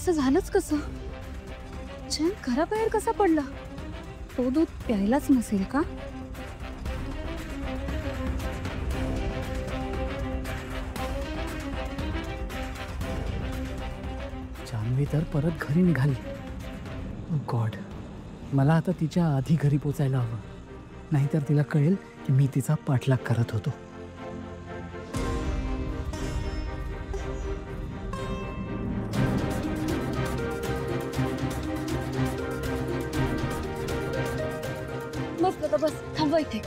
असं झालंच कसं? जयंत घराबाहेर कसा पडला? तो दूध प्यायलाच नसेल का? जान्हवी तर परत घरी निघाली. गॉड, मला आता तिच्या आधी घरी पोचायला हवं, नाहीतर तिला कळेल की मी तिचा पाठलाग करत होतो. बस दादा बस, थांबवा इथे.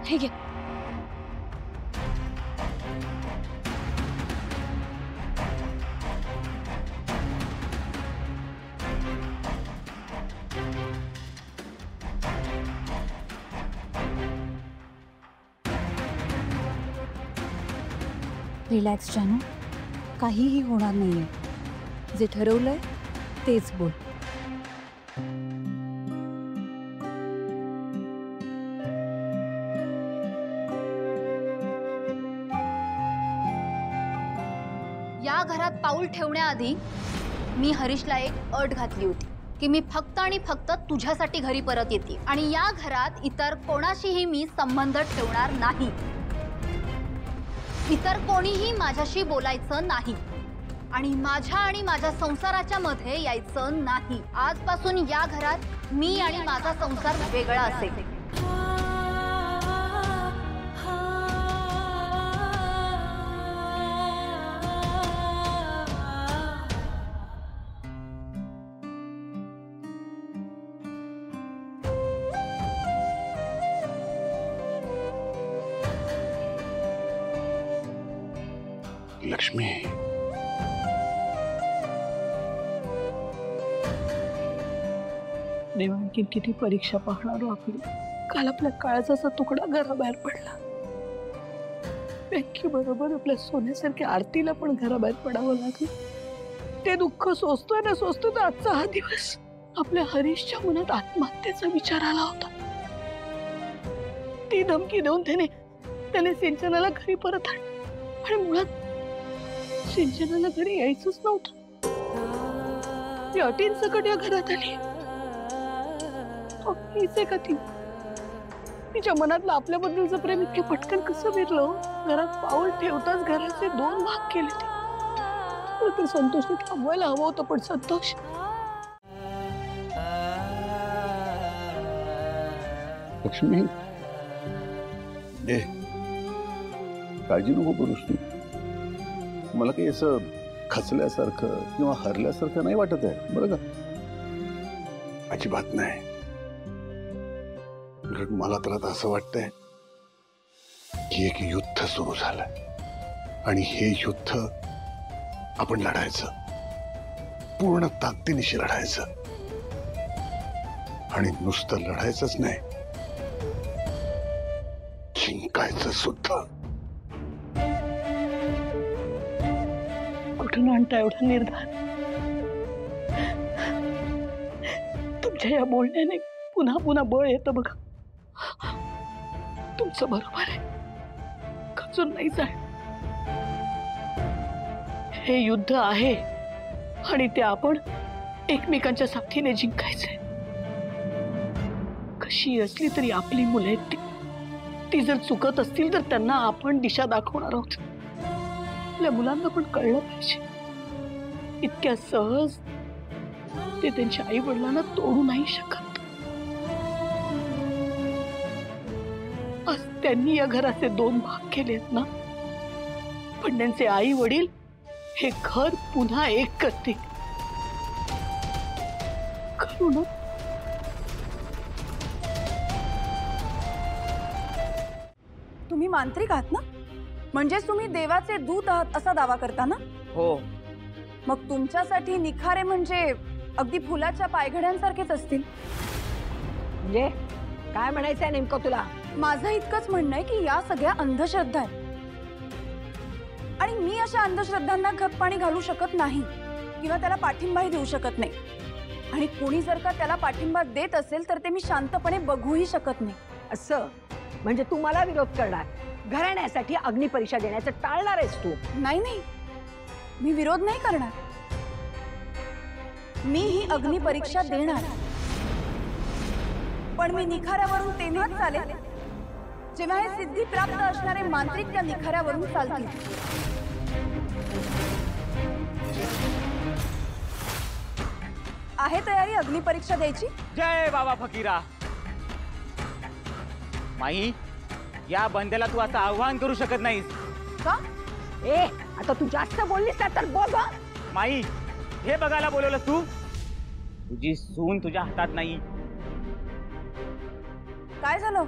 हे घे. रिलॅक्स जानू, काहीही होणार नाहीये. जे ठरवलंय तेच बोल. या घरात पाऊल ठेवण्याआधी मी हरीशला एक अट घातली होती की मी फक्त आणि फक्त तुझ्यासाठी घरी परत येते आणि या घरात इतर कोणाशीही मी संबंध ठेवणार नाही. इतर कोणीही माझ्याशी बोलायचं नाही आणि माझ्या संसाराच्या मध्ये यायचं नाही. आजपासून या घरात मी आणि माझा संसार वेगळा असेल. लक्ष्मी, देवांकी किती परीक्षा पाहणार आपली. काल आपल्या काळजाचा तुकडा घराबाहेर पडला. बँकी बरोबर आपल्या सोन्यासारख्या आरतीला पण घराबाहेर पडावं लागलं. ते दुःख सोसतोय ना तर आजचा हा दिवस. आपल्या हरीशच्या मनात आत्महत्येचा विचार आला होता. ती धमकी देऊन त्याने सिंचनाला घरी परत आणलं आणि मुळात सिंचनाला घरी यायचंच नव्हतं. ती अटींसकट या घरात आली. हीच आहे का ती? तिच्या मनातलं आपल्याबद्दलचं प्रेम इतके पटकन कसं विरलं? घरात पाऊल ठेवताच घराचे 2 भाग केले ते. संतोषने थांबवायला हवं होतं, पण संतोष लक्ष्मी, काळजी नको करूस तू. मला काही असं खचल्यासारखं किंवा हरल्यासारखं नाही वाटत आहे, बरं का? अजिबात नाही. मला तर आता असं वाटतंय की एक युद्ध सुरू झालंय आणि हे युद्ध आपण लढायचं, पूर्ण ताकदीनिशी लढायचं. आणि नुसतं लढायचंच नाही, जिंकायचं सुद्धा. कुठून आणता एवढा निर्धार? तुमच्या या बोलण्याने पुन्हा पुन्हा बळ येतं बघा. तुमचं बरोबर आहे, खचून नाही जाय. हे युद्ध आहे आणि ते आपण एकमेकांच्या साथीने जिंकायचंय. कशी असली तरी आपली मुलं आहेत ती जर चुकत असतील तर त्यांना आपण दिशा दाखवणार आहोत. आपल्या मुलांना पण कळलं पाहिजे. इतक्या सहज ते त्यांच्या आई वडिलांना तोडू नाही शकत. आज त्यांनी या घराचे 2 भाग केलेत ना, पण त्यांचे आई वडील हे घर पुन्हा एक करतील. करू ना? तुम्ही मांत्रिक आहात ना? म्हणजेच तुम्ही देवाचे दूत आहात असा दावा करता ना? हो. मग तुमच्यासाठी निखारे म्हणजे अगदी फुलाच्या पायघड्यांसारखेच असतील. म्हणजे काय म्हणायचंय नेमकं तुला? माझं इतकंच म्हणणं आहे की या सगळ्या अंधश्रद्धा आहेत आणि मी अशा अंधश्रद्धांना खतपाणी घालू शकत नाही किंवा त्याला पाठिंबाही देऊ शकत नाही. आणि कोणी जर का त्याला पाठिंबा देत असेल तर ते मी शांतपणे बघूही शकत नाही. असं म्हणजे तू मला विरोध करणार, घराण्यासाठी अग्निपरीक्षा देण्याचं टाळणार आहेस तू? नाही नाही, मी विरोध नाही करणार. मी ही अग्निपरीक्षा देणार, पण मी निखाऱ्यावरून तेव्हाच चालेल जेव्हा हे सिद्धी प्राप्त असणारे मांत्रिक त्या निखाऱ्यावरून चालतील. आहे तयारी अग्निपरीक्षा द्यायची? जय बाबा फकीरा. माई, या बंद्याला तू असं आव्हान करू शकत नाहीस. का? ए, आता तू जास्त बोललीस ना तर बघ हं. माई, हे बघायला बोलवलंस तू? तुझी सून तुझ्या हातात नाही. काय झालं?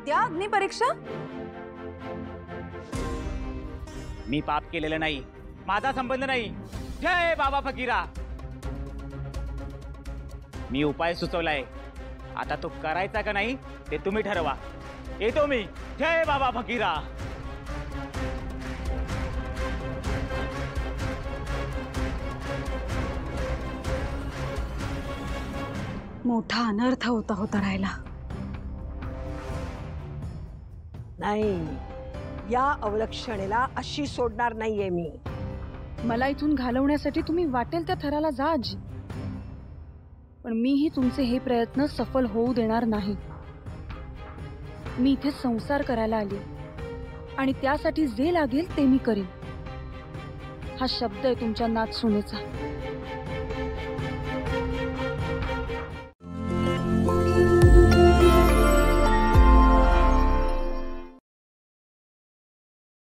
द्या अग्निपरीक्षा. मी पाप केलेलं नाही, माझा संबंध नाही. जय बाबा फकीरा. मी उपाय सुचवलाय, आता तो करायचा का नाही ते तुम्ही ठरवा. येतो मी. जय बाबा फकीरा. मोठा अनर्थ होता राहिला. नाही, या अवलक्षणेला अशी सोडणार नाहीये मी. मला इथून घालवण्यासाठी तुम्ही वाटेल त्या थराला जा आजी, पण मीही तुमचे हे प्रयत्न सफल होऊ देणार नाही. मी इथे संसार करायला आली आणि त्यासाठी जे लागेल ते मी करीन. हा शब्द आहे तुमच्या नात सुनेचा.